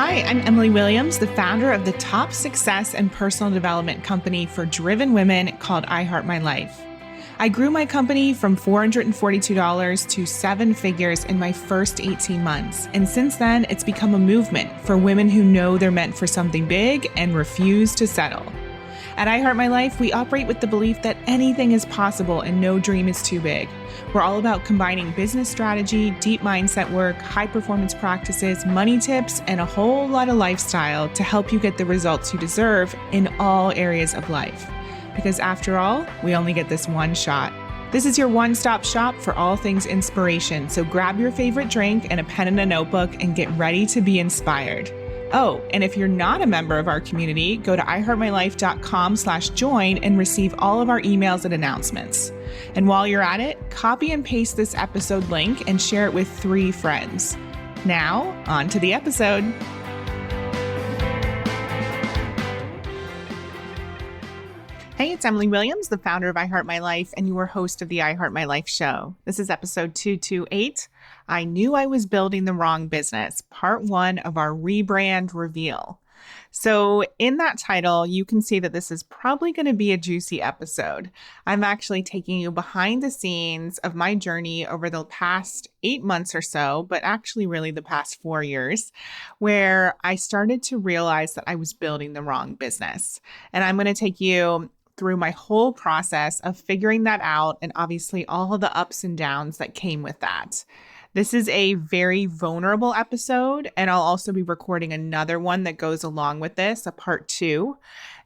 Hi, I'm Emily Williams, the founder of the top success and personal development company for driven women called I Heart My Life. I grew my company from $442 to seven figures in my first 18 months. And since then, it's become a movement for women who know they're meant for something big and refuse to settle. At I Heart My Life, we operate with the belief that anything is possible and no dream is too big. We're all about combining business strategy, deep mindset work, high performance practices, money tips, and a whole lot of lifestyle to help you get the results you deserve in all areas of life. Because after all, we only get this one shot. This is your one-stop shop for all things inspiration. So grab your favorite drink and a pen and a notebook and get ready to be inspired. Oh, and if you're not a member of our community, go to iheartmylife.com/join and receive all of our emails and announcements. And while you're at it, copy and paste this episode link and share it with 3 friends. Now, on to the episode. Hey, it's Emily Williams, the founder of I Heart My Life and your host of the I Heart My Life show. This is episode 228. I knew I was building the wrong business, part 1 of our Rebrand reveal. So in that title, you can see that this is probably going to be a juicy episode. I'm actually taking you behind the scenes of my journey over the past 8 months or so, but actually really the past 4 years, where I started to realize that I was building the wrong business. And I'm going to take you through my whole process of figuring that out and obviously all of the ups and downs that came with that. This is a very vulnerable episode, and I'll also be recording another one that goes along with this, a part 2.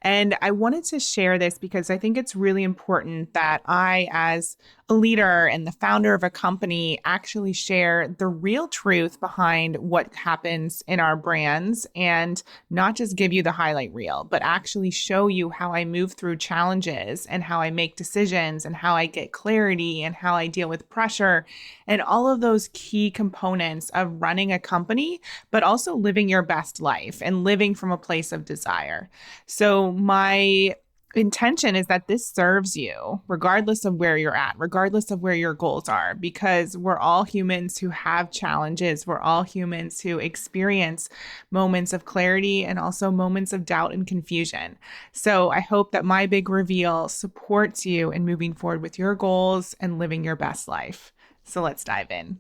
And I wanted to share this because I think it's really important that I, as a leader and the founder of a company, actually share the real truth behind what happens in our brands and not just give you the highlight reel, but actually show you how I move through challenges and how I make decisions and how I get clarity and how I deal with pressure and all of those key components of running a company, but also living your best life and living from a place of desire. So my intention is that this serves you regardless of where you're at, regardless of where your goals are, because we're all humans who have challenges. We're all humans who experience moments of clarity and also moments of doubt and confusion. So I hope that my big reveal supports you in moving forward with your goals and living your best life. So let's dive in.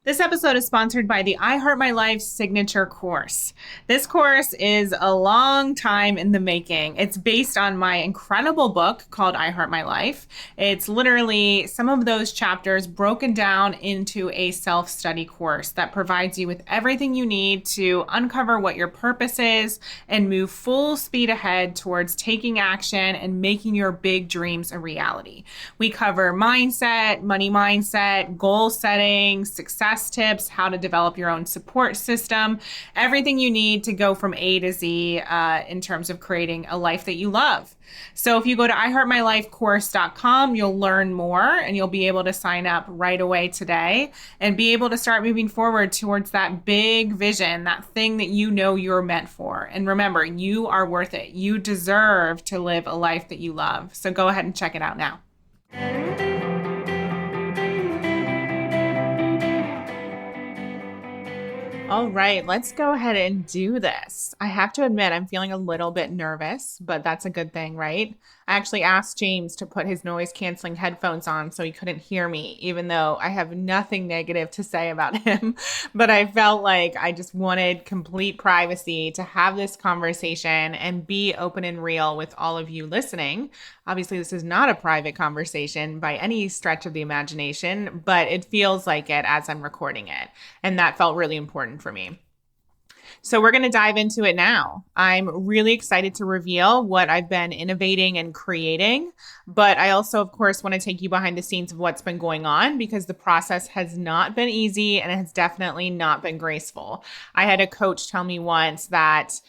This episode is sponsored by the I Heart My Life signature course. This course is a long time in the making. It's based on my incredible book called I Heart My Life. It's literally some of those chapters broken down into a self-study course that provides you with everything you need to uncover what your purpose is and move full speed ahead towards taking action and making your big dreams a reality. We cover mindset, money mindset, goal setting, success tips, how to develop your own support system, everything you need to go from A to Z in terms of creating a life that you love. So if you go to iheartmylifecourse.com, you'll learn more and you'll be able to sign up right away today and be able to start moving forward towards that big vision, that thing that you know you're meant for. And remember, you are worth it. You deserve to live a life that you love. So go ahead and check it out now. All right, let's go ahead and do this. I have to admit, I'm feeling a little bit nervous, but that's a good thing, right? I actually asked James to put his noise canceling headphones on so he couldn't hear me, even though I have nothing negative to say about him. But I felt like I just wanted complete privacy to have this conversation and be open and real with all of you listening. Obviously, this is not a private conversation by any stretch of the imagination, but it feels like it as I'm recording it. And that felt really important for me. So we're going to dive into it now. I'm really excited to reveal what I've been innovating and creating, but I also, of course, want to take you behind the scenes of what's been going on because the process has not been easy and it has definitely not been graceful. I had a coach tell me once that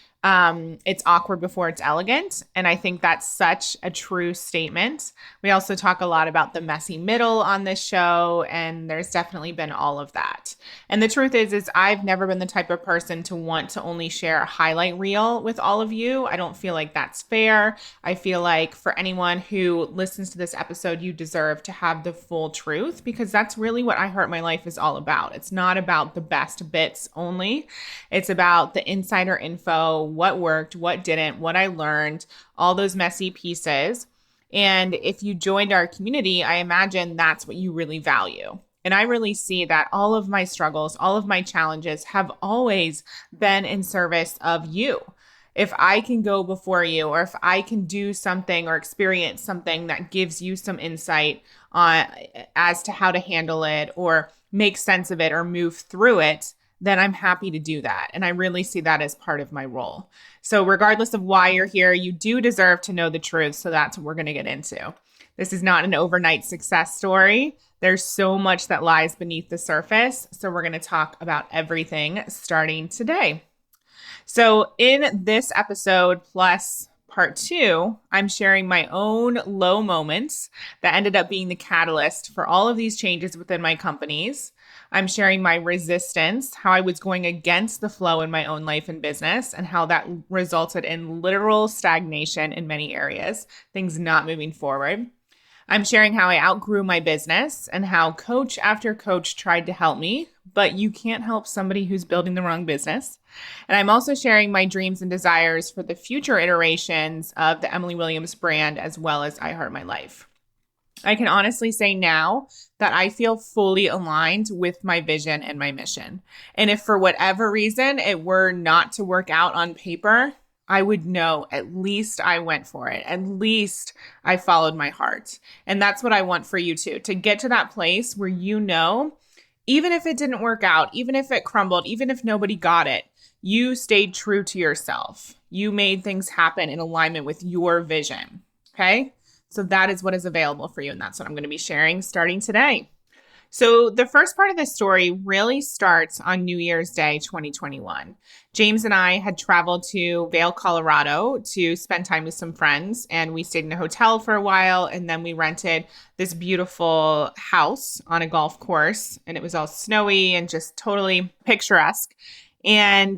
It's awkward before it's elegant. And I think that's such a true statement. We also talk a lot about the messy middle on this show, and there's definitely been all of that. And the truth is I've never been the type of person to want to only share a highlight reel with all of you. I don't feel like that's fair. I feel like for anyone who listens to this episode, you deserve to have the full truth, because that's really what I Heart My Life is all about. It's not about the best bits only. It's about the insider info, what worked, what didn't, what I learned, all those messy pieces. And if you joined our community, I imagine that's what you really value. And I really see that all of my struggles, all of my challenges have always been in service of you. If I can go before you, or if I can do something or experience something that gives you some insight on as to how to handle it or make sense of it or move through it, then I'm happy to do that. And I really see that as part of my role. So regardless of why you're here, you do deserve to know the truth. So that's what we're going to get into. This is not an overnight success story. There's so much that lies beneath the surface. So we're going to talk about everything starting today. So in this episode plus part 2, I'm sharing my own low moments that ended up being the catalyst for all of these changes within my companies. I'm sharing my resistance, how I was going against the flow in my own life and business, and how that resulted in literal stagnation in many areas, things not moving forward. I'm sharing how I outgrew my business and how coach after coach tried to help me, but you can't help somebody who's building the wrong business. And I'm also sharing my dreams and desires for the future iterations of the Emily Williams brand, as well as I Heart My Life. I can honestly say now that I feel fully aligned with my vision and my mission. And if for whatever reason it were not to work out on paper, I would know at least I went for it. At least I followed my heart. And that's what I want for you too, to get to that place where you know, even if it didn't work out, even if it crumbled, even if nobody got it, you stayed true to yourself. You made things happen in alignment with your vision. Okay? So that is what is available for you. And that's what I'm going to be sharing starting today. So the first part of this story really starts on New Year's Day, 2021. James and I had traveled to Vail, Colorado to spend time with some friends, and we stayed in a hotel for a while, and then we rented this beautiful house on a golf course, and it was all snowy and just totally picturesque. And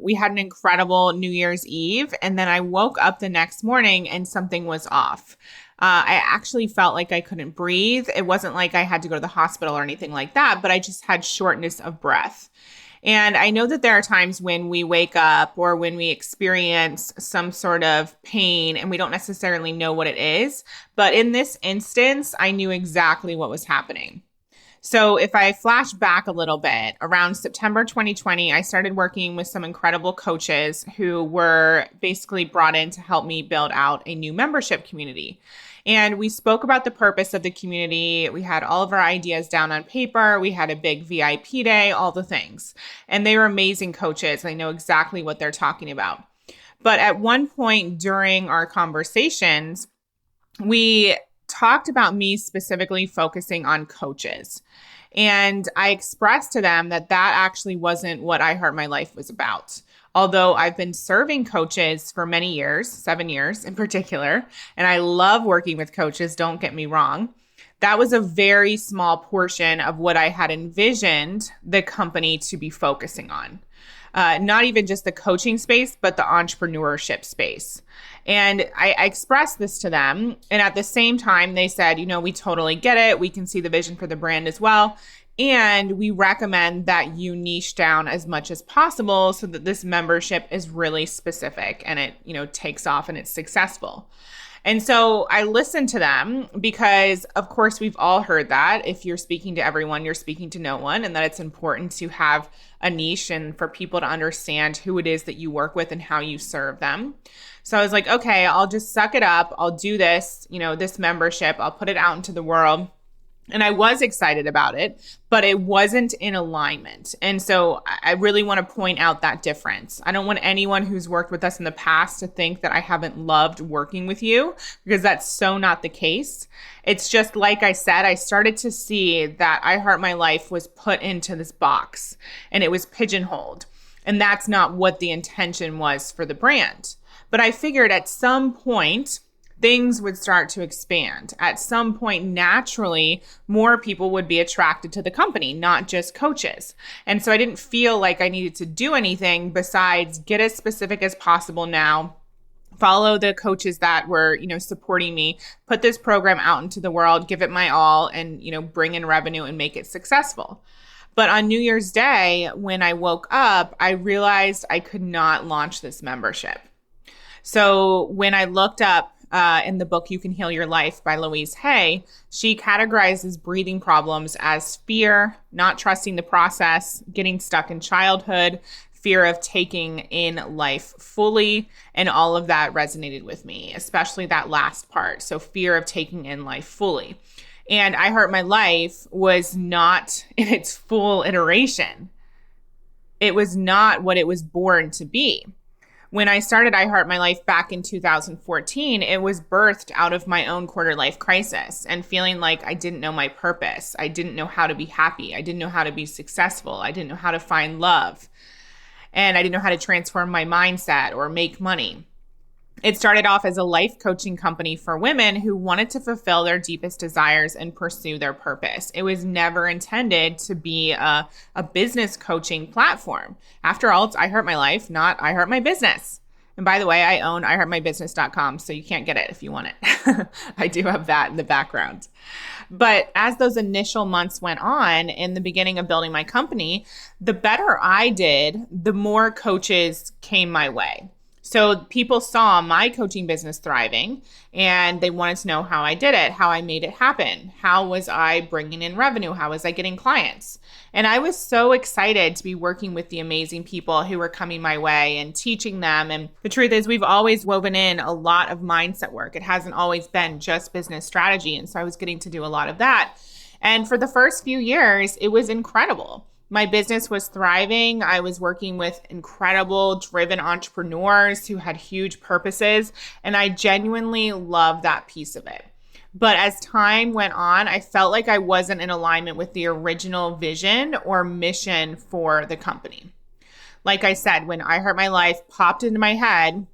we had an incredible New Year's Eve, and then I woke up the next morning and something was off. I actually felt like I couldn't breathe. It wasn't like I had to go to the hospital or anything like that, but I just had shortness of breath. And I know that there are times when we wake up or when we experience some sort of pain and we don't necessarily know what it is. But in this instance, I knew exactly what was happening. So if I flash back a little bit, around September 2020, I started working with some incredible coaches who were basically brought in to help me build out a new membership community. And we spoke about the purpose of the community. We had all of our ideas down on paper. We had a big VIP day, all the things. And they were amazing coaches. They know exactly what they're talking about. But at one point during our conversations, we talked about me specifically focusing on coaches. And I expressed to them that that actually wasn't what I Heart My Life was about. Although I've been serving coaches for many years, 7 years in particular, and I love working with coaches, don't get me wrong. That was a very small portion of what I had envisioned the company to be focusing on. Not even just the coaching space, but the entrepreneurship space. And I expressed this to them. And at the same time, they said, we totally get it. We can see the vision for the brand as well. And we recommend that you niche down as much as possible so that this membership is really specific and it, takes off and it's successful. And so I listened to them because, of course, we've all heard that if you're speaking to everyone, you're speaking to no one, and that it's important to have a niche and for people to understand who it is that you work with and how you serve them. So I was like, okay, I'll just suck it up. I'll do this, this membership. I'll put it out into the world. And I was excited about it, but it wasn't in alignment. And so I really want to point out that difference. I don't want anyone who's worked with us in the past to think that I haven't loved working with you, because that's so not the case. It's just like I said, I started to see that I Heart My Life was put into this box and it was pigeonholed. And that's not what the intention was for the brand. But I figured at some point, things would start to expand. At some point, naturally, more people would be attracted to the company, not just coaches. And so I didn't feel like I needed to do anything besides get as specific as possible now, follow the coaches that were, supporting me, put this program out into the world, give it my all, and, bring in revenue and make it successful. But on New Year's Day, when I woke up, I realized I could not launch this membership. So when I looked up in the book, You Can Heal Your Life by Louise Hay, she categorizes breathing problems as fear, not trusting the process, getting stuck in childhood, fear of taking in life fully. And all of that resonated with me, especially that last part. So fear of taking in life fully. And I Heart My Life was not in its full iteration. It was not what it was born to be. When I started I Heart My Life back in 2014, it was birthed out of my own quarter life crisis and feeling like I didn't know my purpose. I didn't know how to be happy. I didn't know how to be successful. I didn't know how to find love. And I didn't know how to transform my mindset or make money. It started off as a life coaching company for women who wanted to fulfill their deepest desires and pursue their purpose. It was never intended to be a business coaching platform. After all, it's I Heart My Life, not I Heart My Business. And by the way, I own iheartmybusiness.com, so you can't get it if you want it. I do have that in the background. But as those initial months went on in the beginning of building my company, the better I did, the more coaches came my way. So people saw my coaching business thriving and they wanted to know how I did it, how I made it happen. How was I bringing in revenue? How was I getting clients? And I was so excited to be working with the amazing people who were coming my way and teaching them. And the truth is, we've always woven in a lot of mindset work. It hasn't always been just business strategy. And so I was getting to do a lot of that. And for the first few years, it was incredible. My business was thriving. I was working with incredible, driven entrepreneurs who had huge purposes, and I genuinely loved that piece of it. But as time went on, I felt like I wasn't in alignment with the original vision or mission for the company. Like I said, when I Heart My Life popped into my head,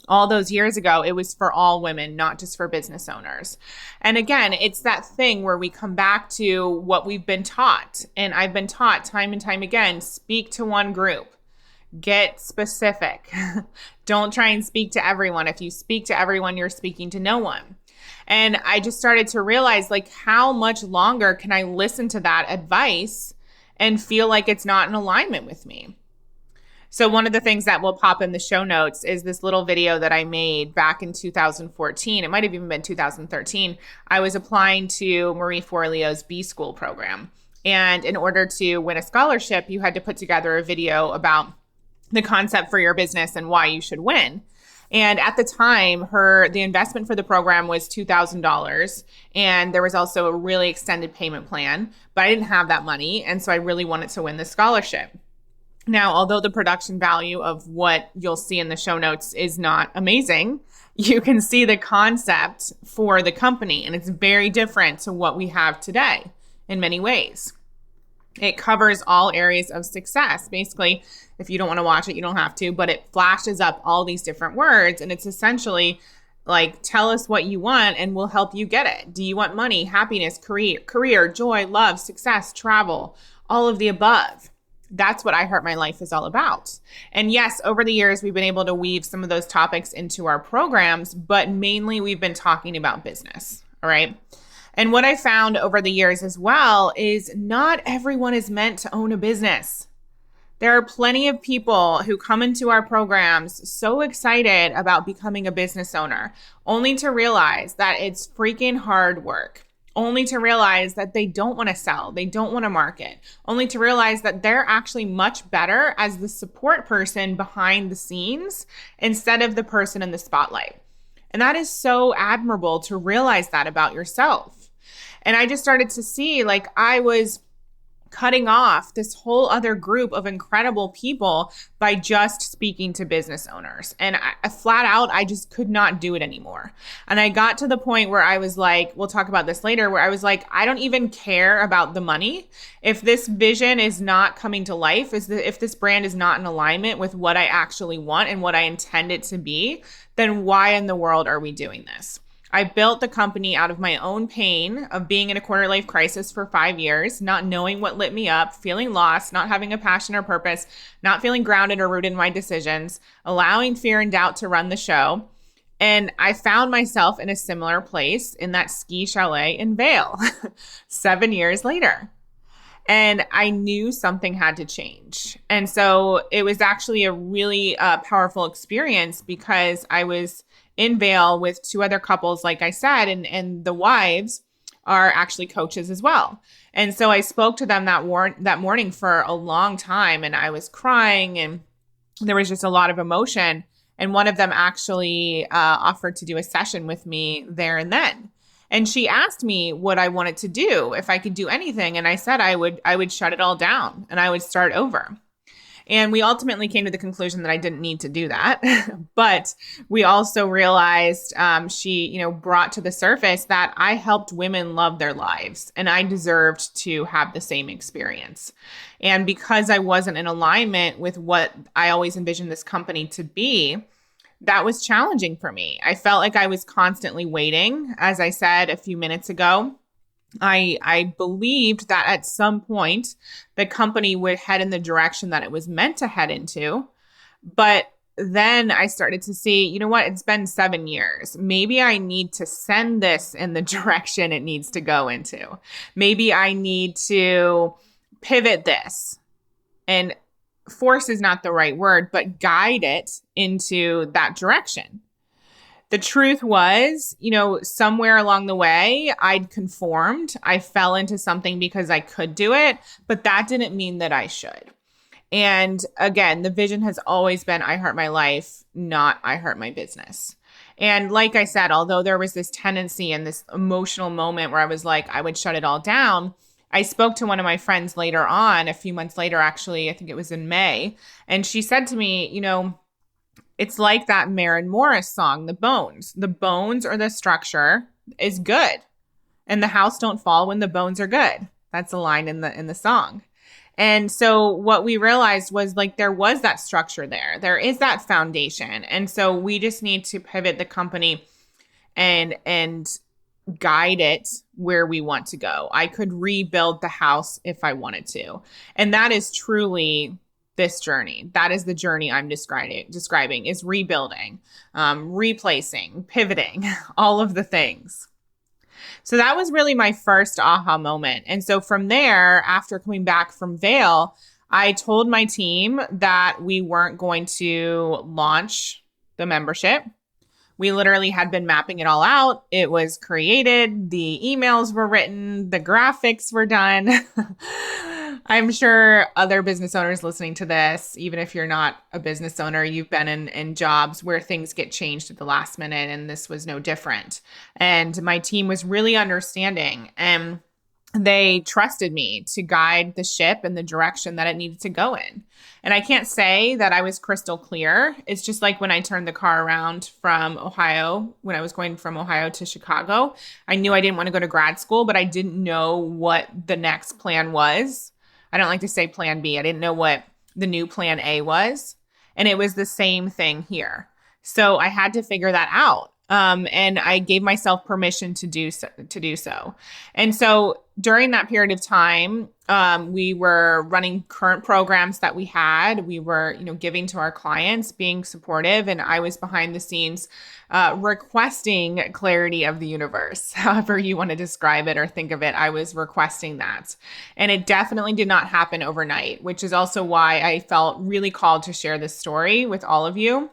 all those years ago, it was for all women, not just for business owners. And again, it's that thing where we come back to what we've been taught. And I've been taught time and time again, speak to one group, get specific. Don't try and speak to everyone. If you speak to everyone, you're speaking to no one. And I just started to realize, like, how much longer can I listen to that advice and feel like it's not in alignment with me? So one of the things that will pop in the show notes is this little video that I made back in 2014. It might have even been 2013. I was applying to Marie Forleo's B School program. And in order to win a scholarship, you had to put together a video about the concept for your business and why you should win. And at the time, the investment for the program was $2,000. And there was also a really extended payment plan, but I didn't have that money. And so I really wanted to win the scholarship. Now, although the production value of what you'll see in the show notes is not amazing, you can see the concept for the company, and it's very different to what we have today in many ways. It covers all areas of success. Basically, if you don't want to watch it, you don't have to, but it flashes up all these different words, and it's essentially like, tell us what you want and we'll help you get it. Do you want money, happiness, career, joy, love, success, travel, all of the above? That's what I Heart My Life is all about. And yes, over the years, we've been able to weave some of those topics into our programs, but mainly we've been talking about business, all right? And what I found over the years as well is not everyone is meant to own a business. There are plenty of people who come into our programs so excited about becoming a business owner, only to realize that it's freaking hard work. Only to realize that they don't want to sell, they don't want to market, only to realize that they're actually much better as the support person behind the scenes instead of the person in the spotlight. And that is so admirable to realize that about yourself. And I just started to see, like, I was cutting off this whole other group of incredible people by just speaking to business owners. And I flat out, I just could not do it anymore. And I got to the point where I was like, we'll talk about this later, where I was like, I don't even care about the money. If this vision is not coming to life, if this brand is not in alignment with what I actually want and what I intend it to be, then why in the world are we doing this? I built the company out of my own pain of being in a quarter life crisis for 5 years, not knowing what lit me up, feeling lost, not having a passion or purpose, not feeling grounded or rooted in my decisions, allowing fear and doubt to run the show. And I found myself in a similar place in that ski chalet in Vail 7 years later. And I knew something had to change. And so it was actually a really powerful experience because I was in Vail with 2 other couples, like I said, and the wives are actually coaches as well. And so I spoke to them that morning for a long time, and I was crying, and there was just a lot of emotion. And one of them actually offered to do a session with me there and then. And she asked me what I wanted to do, if I could do anything. And I said I would shut it all down and I would start over. And we ultimately came to the conclusion that I didn't need to do that. But we also realized she, brought to the surface that I helped women love their lives and I deserved to have the same experience. And because I wasn't in alignment with what I always envisioned this company to be, that was challenging for me. I felt like I was constantly waiting. As I said a few minutes ago, I believed that at some point the company would head in the direction that it was meant to head into. But then I started to see, you know what, it's been 7 years. Maybe I need to send this in the direction it needs to go into. Maybe I need to pivot this, and force is not the right word, but guide it into that direction. The truth was, somewhere along the way, I'd conformed. I fell into something because I could do it, but that didn't mean that I should. And again, the vision has always been I Heart My Life, not I Heart My Business. And like I said, although there was this tendency and this emotional moment where I was like, I would shut it all down, I spoke to one of my friends later on, a few months later, actually, I think it was in May. And she said to me, it's like that Maren Morris song, The Bones. The bones or the structure is good. And the house don't fall when the bones are good. That's a line in the song. And so what we realized was like there was that structure there. There is that foundation. And so we just need to pivot the company and guide it where we want to go. I could rebuild the house if I wanted to. And that is truly this journey. That is the journey I'm describing is rebuilding, replacing, pivoting, all of the things. So that was really my first aha moment. And so from there, after coming back from Vail, I told my team that we weren't going to launch the membership. We literally had been mapping it all out. It was created. The emails were written. The graphics were done. I'm sure other business owners listening to this, even if you're not a business owner, you've been in jobs where things get changed at the last minute, and this was no different. And my team was really understanding, and they trusted me to guide the ship in the direction that it needed to go in. And I can't say that I was crystal clear. It's just like when I turned the car around from Ohio, when I was going from Ohio to Chicago, I knew I didn't want to go to grad school, but I didn't know what the next plan was. I don't like to say plan B. I didn't know what the new plan A was. And it was the same thing here. So I had to figure that out. And I gave myself permission to do so. And so during that period of time, we were running current programs that we had. We were, giving to our clients, being supportive, and I was behind the scenes requesting clarity of the universe. However you want to describe it or think of it, I was requesting that. And it definitely did not happen overnight, which is also why I felt really called to share this story with all of you.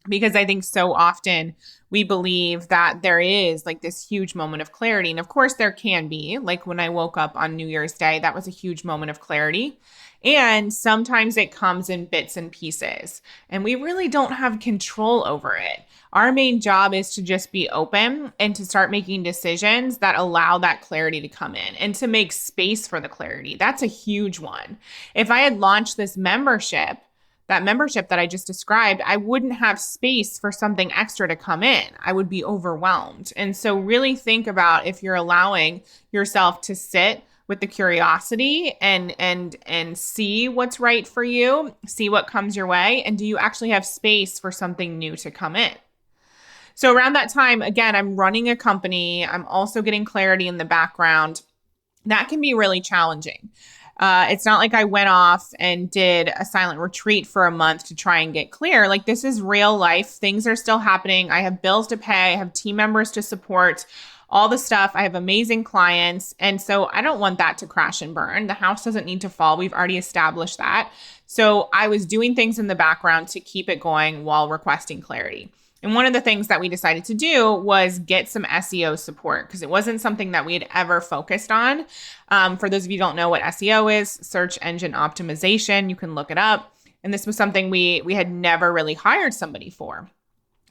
Because I think so often we believe that there is like this huge moment of clarity. And of course, there can be. Like when I woke up on New Year's Day, that was a huge moment of clarity. And sometimes it comes in bits and pieces, and we really don't have control over it. Our main job is to just be open and to start making decisions that allow that clarity to come in and to make space for the clarity. That's a huge one. If I had launched this membership, that membership that I just described, I wouldn't have space for something extra to come in. I would be overwhelmed. And so really think about if you're allowing yourself to sit with the curiosity and see what's right for you, see what comes your way, and do you actually have space for something new to come in? So around that time, again, I'm running a company. I'm also getting clarity in the background. That can be really challenging. It's not like I went off and did a silent retreat for a month to try and get clear. Like this is real life. Things are still happening. I have bills to pay. I have team members to support, all the stuff. I have amazing clients. And so I don't want that to crash and burn. The house doesn't need to fall. We've already established that. So I was doing things in the background to keep it going while requesting clarity. And one of the things that we decided to do was get some SEO support because it wasn't something that we had ever focused on. For those of you who don't know what SEO is, search engine optimization, you can look it up. And this was something we had never really hired somebody for.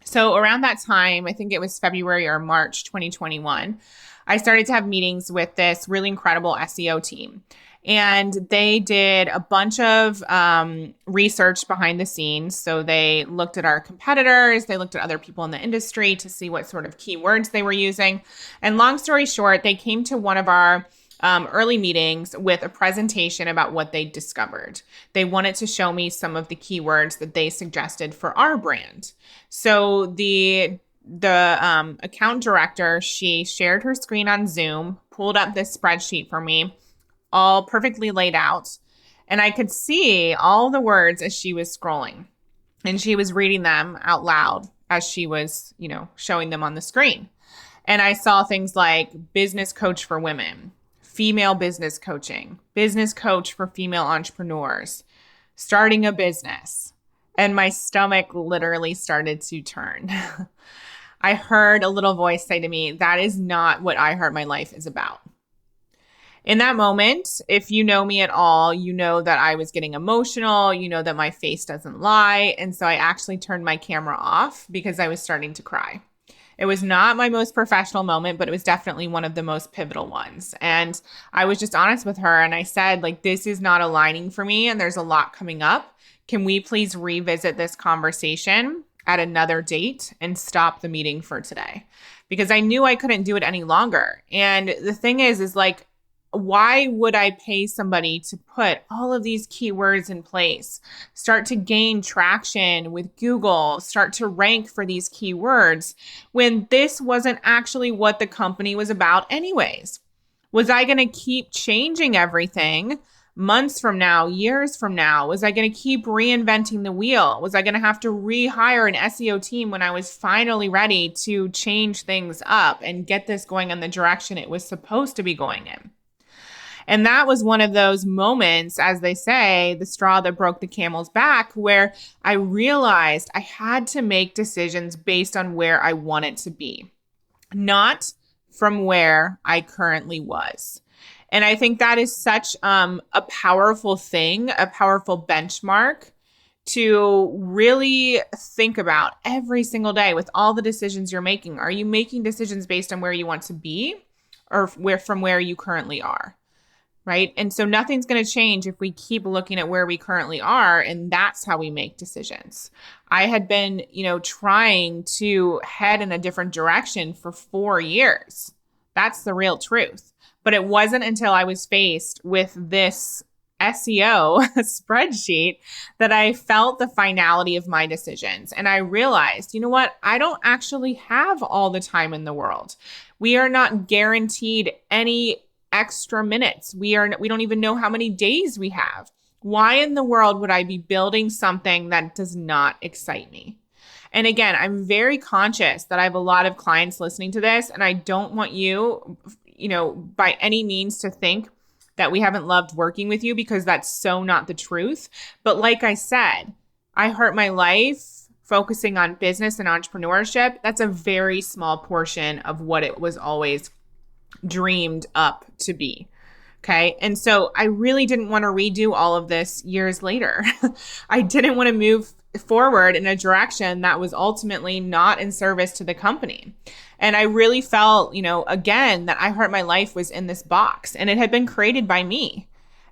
So around that time, I think it was February or March 2021, I started to have meetings with this really incredible SEO team. And they did a bunch of research behind the scenes. So they looked at our competitors, they looked at other people in the industry to see what sort of keywords they were using. And long story short, they came to one of our early meetings with a presentation about what they discovered. They wanted to show me some of the keywords that they suggested for our brand. So the account director, she shared her screen on Zoom, pulled up this spreadsheet for me, all perfectly laid out. And I could see all the words as she was scrolling. And she was reading them out loud as she was, showing them on the screen. And I saw things like business coach for women, female business coaching, business coach for female entrepreneurs, starting a business. And my stomach literally started to turn. I heard a little voice say to me, that is not what I Heart My Life is about. In that moment, if you know me at all, you know that I was getting emotional, you know that my face doesn't lie. And so I actually turned my camera off because I was starting to cry. It was not my most professional moment, but it was definitely one of the most pivotal ones. And I was just honest with her and I said, this is not aligning for me and there's a lot coming up. Can we please revisit this conversation at another date and stop the meeting for today? Because I knew I couldn't do it any longer. And the thing is why would I pay somebody to put all of these keywords in place, start to gain traction with Google, start to rank for these keywords when this wasn't actually what the company was about anyways? Was I going to keep changing everything months from now, years from now? Was I going to keep reinventing the wheel? Was I going to have to rehire an SEO team when I was finally ready to change things up and get this going in the direction it was supposed to be going in? And that was one of those moments, as they say, the straw that broke the camel's back, where I realized I had to make decisions based on where I wanted to be, not from where I currently was. And I think that is such a powerful thing, a powerful benchmark to really think about every single day with all the decisions you're making. Are you making decisions based on where you want to be or from where you currently are? Right? And so nothing's going to change if we keep looking at where we currently are. And that's how we make decisions. I had been, trying to head in a different direction for 4 years. That's the real truth. But it wasn't until I was faced with this SEO spreadsheet that I felt the finality of my decisions. And I realized, you know what? I don't actually have all the time in the world. We are not guaranteed any extra minutes. We don't even know how many days we have. Why in the world would I be building something that does not excite me? And again, I'm very conscious that I have a lot of clients listening to this, and I don't want you, by any means to think that we haven't loved working with you, because that's so not the truth. But like I said, I Heart My Life focusing on business and entrepreneurship, that's a very small portion of what it was always dreamed up to be. Okay. And so I really didn't want to redo all of this years later. I didn't want to move forward in a direction that was ultimately not in service to the company. And I really felt, again, that I Heart My Life was in this box and it had been created by me.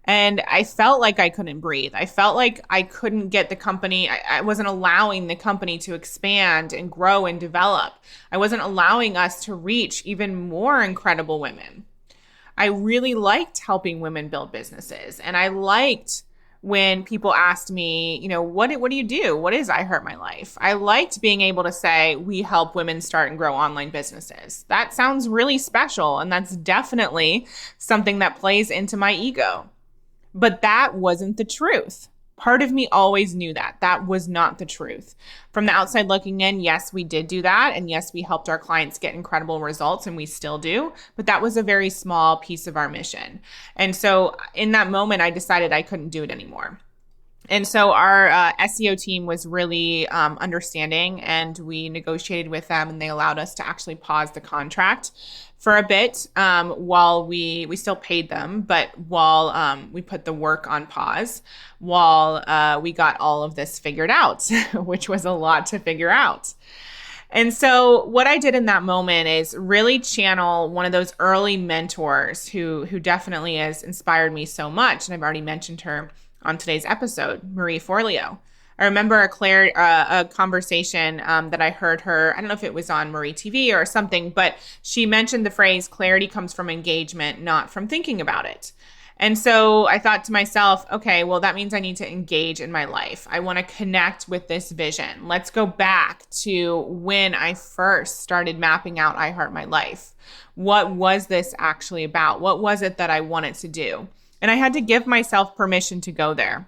And I felt like I couldn't breathe. I felt like I couldn't get the company. I wasn't allowing the company to expand and grow and develop. I wasn't allowing us to reach even more incredible women. I really liked helping women build businesses. And I liked when people asked me, what do you do? What is I Heart My Life? I liked being able to say, we help women start and grow online businesses. That sounds really special. And that's definitely something that plays into my ego. But that wasn't the truth. Part of me always knew that. That was not the truth. From the outside looking in, yes, we did do that. And yes, we helped our clients get incredible results, and we still do. But that was a very small piece of our mission. And so in that moment, I decided I couldn't do it anymore. And so our SEO team was really understanding, and we negotiated with them, and they allowed us to actually pause the contract for a bit while we still paid them, but while we put the work on pause, while we got all of this figured out, which was a lot to figure out. And so what I did in that moment is really channel one of those early mentors who definitely has inspired me so much. And I've already mentioned her on today's episode, Marie Forleo. I remember a conversation that I heard her, I don't know if it was on Marie TV or something, but she mentioned the phrase, clarity comes from engagement, not from thinking about it. And so I thought to myself, okay, well, that means I need to engage in my life. I want to connect with this vision. Let's go back to when I first started mapping out I Heart My Life. What was this actually about? What was it that I wanted to do? And I had to give myself permission to go there.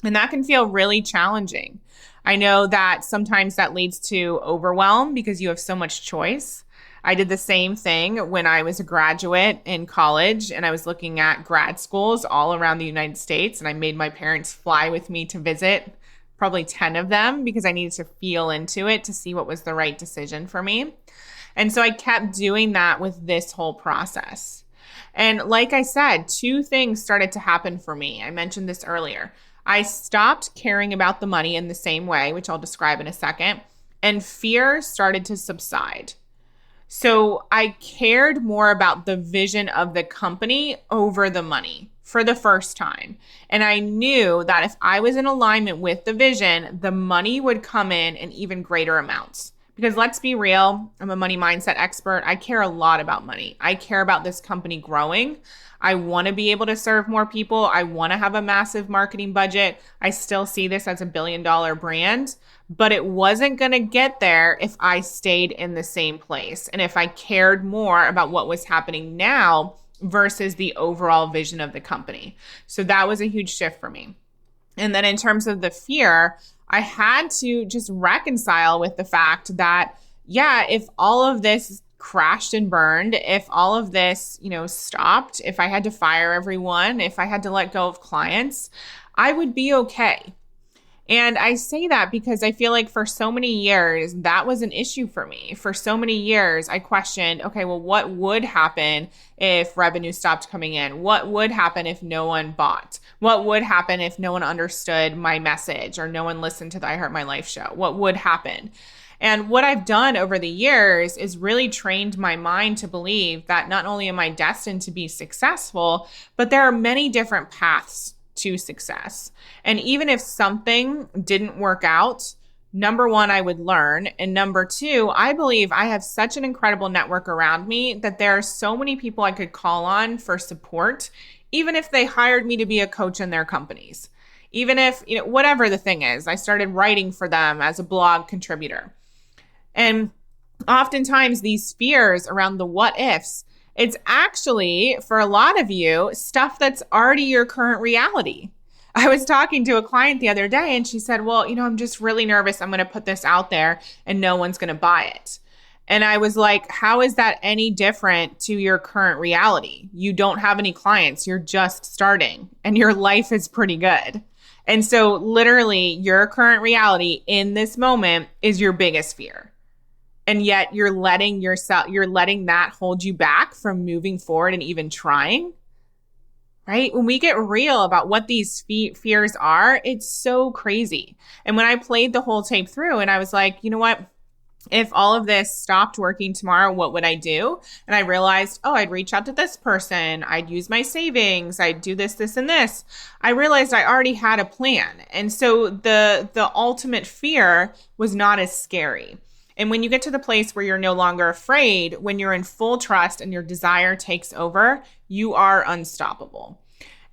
And that can feel really challenging. I know that sometimes that leads to overwhelm because you have so much choice. I did the same thing when I was a graduate in college and I was looking at grad schools all around the United States, and I made my parents fly with me to visit probably 10 of them because I needed to feel into it to see what was the right decision for me. And so I kept doing that with this whole process. And like I said, two things started to happen for me. I mentioned this earlier. I stopped caring about the money in the same way, which I'll describe in a second, and fear started to subside. So I cared more about the vision of the company over the money for the first time. And I knew that if I was in alignment with the vision, the money would come in even greater amounts. Because let's be real, I'm a money mindset expert. I care a lot about money. I care about this company growing. I want to be able to serve more people. I want to have a massive marketing budget. I still see this as a $1 billion brand, but it wasn't going to get there if I stayed in the same place and if I cared more about what was happening now versus the overall vision of the company. So that was a huge shift for me. And then in terms of the fear, I had to just reconcile with the fact that, yeah, if all of this crashed and burned, if all of this, stopped, if I had to fire everyone, if I had to let go of clients, I would be okay. And I say that because I feel like for so many years, that was an issue for me. For so many years, I questioned, okay, well, what would happen if revenue stopped coming in? What would happen if no one bought? What would happen if no one understood my message or no one listened to the I Heart My Life show? What would happen? And what I've done over the years is really trained my mind to believe that not only am I destined to be successful, but there are many different paths to success. And even if something didn't work out, number one, I would learn. And number two, I believe I have such an incredible network around me that there are so many people I could call on for support, even if they hired me to be a coach in their companies. Even if, whatever the thing is, I started writing for them as a blog contributor. And oftentimes these fears around the what ifs, it's actually, for a lot of you, stuff that's already your current reality. I was talking to a client the other day and she said, well, I'm just really nervous. I'm going to put this out there and no one's going to buy it. And I was like, how is that any different to your current reality? You don't have any clients. You're just starting and your life is pretty good. And so literally your current reality in this moment is your biggest fear. And yet you're letting that hold you back from moving forward and even trying, right? When we get real about what these fears are, it's so crazy. And when I played the whole tape through and I was like, you know what? If all of this stopped working tomorrow, what would I do? And I realized, I'd reach out to this person. I'd use my savings. I'd do this, this, and this. I realized I already had a plan. And so the ultimate fear was not as scary. And when you get to the place where you're no longer afraid, when you're in full trust and your desire takes over, you are unstoppable.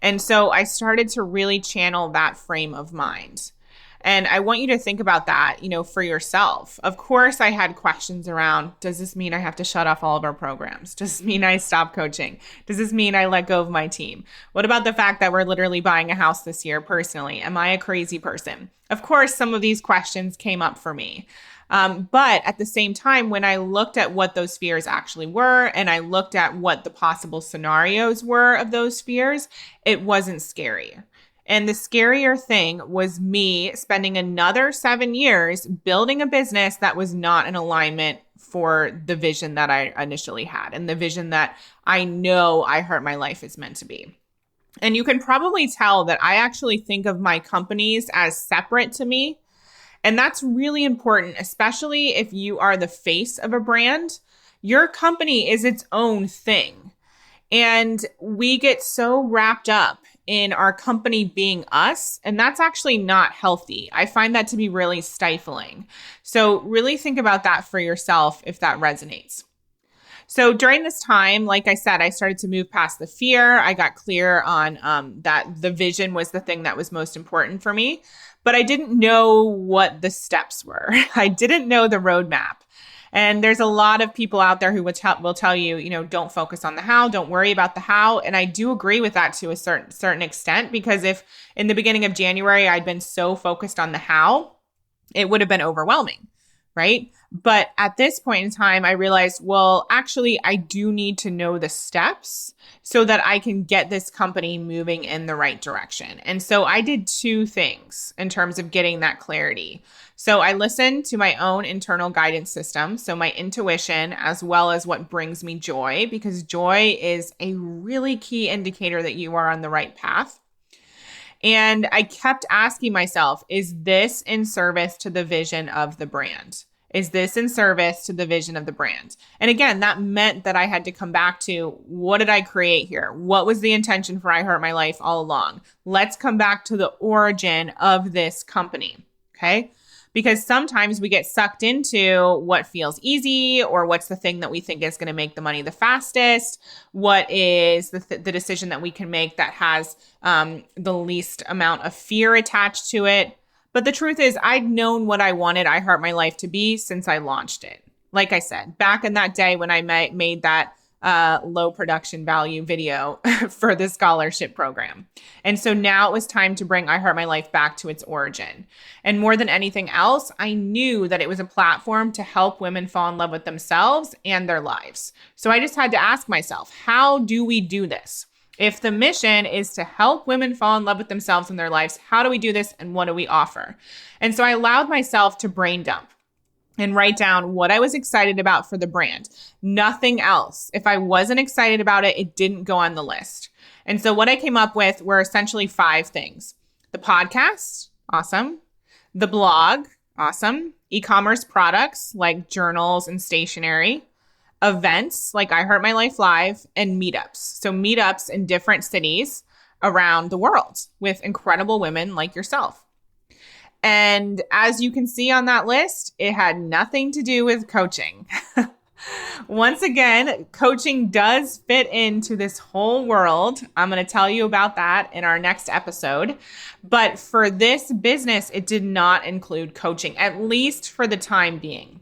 And so I started to really channel that frame of mind. And I want you to think about that, for yourself. Of course, I had questions around, does this mean I have to shut off all of our programs? Does this mean I stop coaching? Does this mean I let go of my team? What about the fact that we're literally buying a house this year personally? Am I a crazy person? Of course, some of these questions came up for me. But at the same time, when I looked at what those fears actually were, and I looked at what the possible scenarios were of those fears, it wasn't scary. And the scarier thing was me spending another 7 years building a business that was not in alignment for the vision that I initially had and the vision that I know I Heart My Life is meant to be. And you can probably tell that I actually think of my companies as separate to me. And that's really important, especially if you are the face of a brand. Your company is its own thing. And we get so wrapped up in our company being us, and that's actually not healthy. I find that to be really stifling. So really think about that for yourself if that resonates. So during this time, like I said, I started to move past the fear. I got clear on that the vision was the thing that was most important for me. But I didn't know what the steps were. I didn't know the roadmap. And there's a lot of people out there who will tell you, don't focus on the how, don't worry about the how. And I do agree with that to a certain extent, because if in the beginning of January, I'd been so focused on the how, it would have been overwhelming, right? But at this point in time, I realized, well, actually, I do need to know the steps so that I can get this company moving in the right direction. And so I did two things in terms of getting that clarity. So I listened to my own internal guidance system, so my intuition, as well as what brings me joy, because joy is a really key indicator that you are on the right path. And I kept asking myself, is this in service to the vision of the brand? Is this in service to the vision of the brand? And again, that meant that I had to come back to, what did I create here? What was the intention for I Heart My Life all along? Let's come back to the origin of this company, okay? Because sometimes we get sucked into what feels easy, or what's the thing that we think is going to make the money the fastest. What is the decision that we can make that has the least amount of fear attached to it? But the truth is, I'd known what I wanted I Heart My Life to be since I launched it. Like I said, back in that day when I made that low production value video for the scholarship program. And so now it was time to bring I Heart My Life back to its origin. And more than anything else, I knew that it was a platform to help women fall in love with themselves and their lives. So I just had to ask myself, how do we do this? If the mission is to help women fall in love with themselves and their lives, how do we do this and what do we offer? And so I allowed myself to brain dump and write down what I was excited about for the brand. Nothing else. If I wasn't excited about it, it didn't go on the list. And so what I came up with were essentially 5 things. The podcast, awesome. The blog, awesome. E-commerce products like journals and stationery. Events like I Heart My Life Live, and meetups. So meetups in different cities around the world with incredible women like yourself. And as you can see on that list, it had nothing to do with coaching. Once again, coaching does fit into this whole world. I'm going to tell you about that in our next episode. But for this business, it did not include coaching, at least for the time being.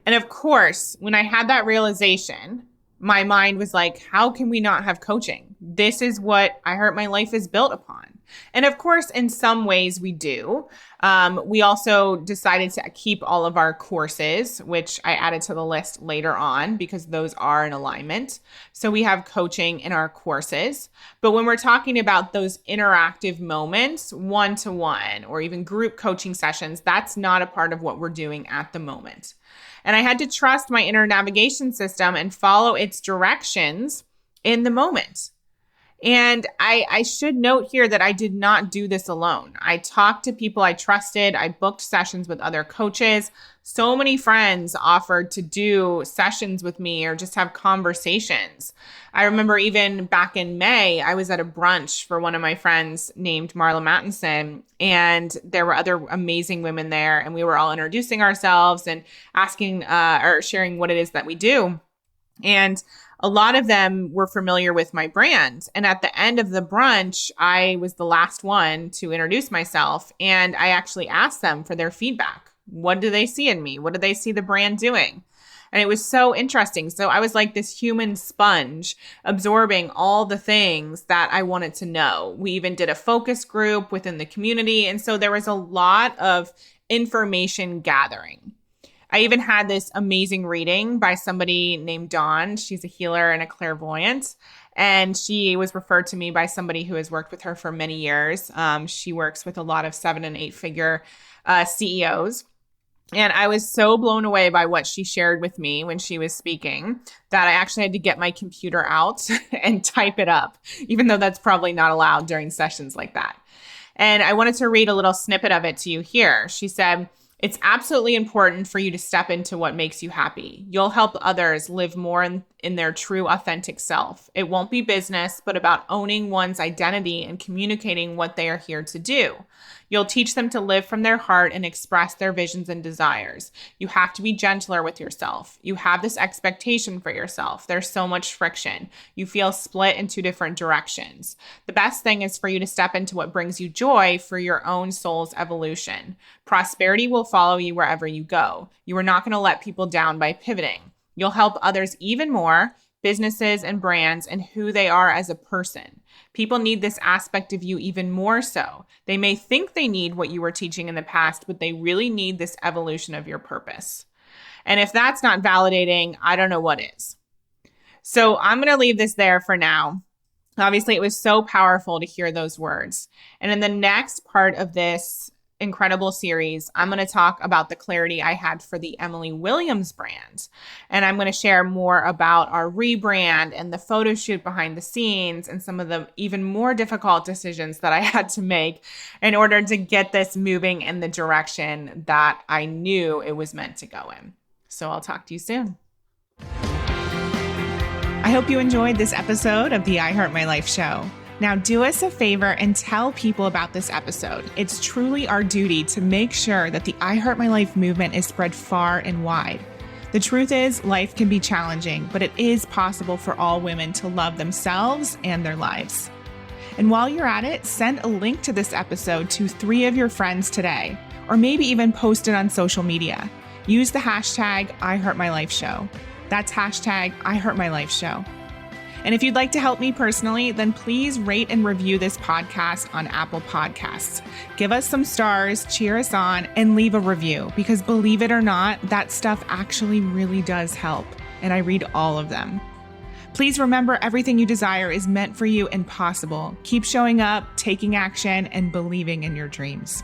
And of course, when I had that realization, my mind was like, how can we not have coaching? This is what I Heart My Life is built upon. And of course, in some ways we do. We also decided to keep all of our courses, which I added to the list later on because those are in alignment. So we have coaching in our courses. But when we're talking about those interactive moments, one-to-one or even group coaching sessions, that's not a part of what we're doing at the moment. And I had to trust my inner navigation system and follow its directions in the moment. And I should note here that I did not do this alone. I talked to people I trusted. I booked sessions with other coaches. So many friends offered to do sessions with me or just have conversations. I remember even back in May, I was at a brunch for one of my friends named Marla Mattinson, and there were other amazing women there, and we were all introducing ourselves and asking or sharing what it is that we do. And a lot of them were familiar with my brand. And at the end of the brunch, I was the last one to introduce myself. And I actually asked them for their feedback. What do they see in me? What do they see the brand doing? And it was so interesting. So I was like this human sponge absorbing all the things that I wanted to know. We even did a focus group within the community. And so there was a lot of information gathering. I even had this amazing reading by somebody named Dawn. She's a healer and a clairvoyant. And she was referred to me by somebody who has worked with her for many years. She works with a lot of 7- and 8-figure CEOs. And I was so blown away by what she shared with me when she was speaking that I actually had to get my computer out and type it up, even though that's probably not allowed during sessions like that. And I wanted to read a little snippet of it to you here. She said, "It's absolutely important for you to step into what makes you happy. You'll help others live more in their true, authentic self. It won't be business, but about owning one's identity and communicating what they are here to do. You'll teach them to live from their heart and express their visions and desires. You have to be gentler with yourself. You have this expectation for yourself. There's so much friction. You feel split in 2 different directions. The best thing is for you to step into what brings you joy for your own soul's evolution. Prosperity will follow you wherever you go. You are not going to let people down by pivoting. You'll help others even more, businesses and brands, and who they are as a person. People need this aspect of you even more so. They may think they need what you were teaching in the past, but they really need this evolution of your purpose." And if that's not validating, I don't know what is. So I'm going to leave this there for now. Obviously, it was so powerful to hear those words. And in the next part of this incredible series, I'm going to talk about the clarity I had for the Emily Williams brand. And I'm going to share more about our rebrand and the photo shoot behind the scenes and some of the even more difficult decisions that I had to make in order to get this moving in the direction that I knew it was meant to go in. So I'll talk to you soon. I hope you enjoyed this episode of the I Heart My Life show. Now do us a favor and tell people about this episode. It's truly our duty to make sure that the I Heart My Life movement is spread far and wide. The truth is, life can be challenging, but it is possible for all women to love themselves and their lives. And while you're at it, send a link to this episode to 3 of your friends today, or maybe even post it on social media. Use the hashtag #IHeartMyLifeShow. That's hashtag #IHeartMyLifeShow. And if you'd like to help me personally, then please rate and review this podcast on Apple Podcasts. Give us some stars, cheer us on, and leave a review, because believe it or not, that stuff actually really does help. And I read all of them. Please remember, everything you desire is meant for you and possible. Keep showing up, taking action, and believing in your dreams.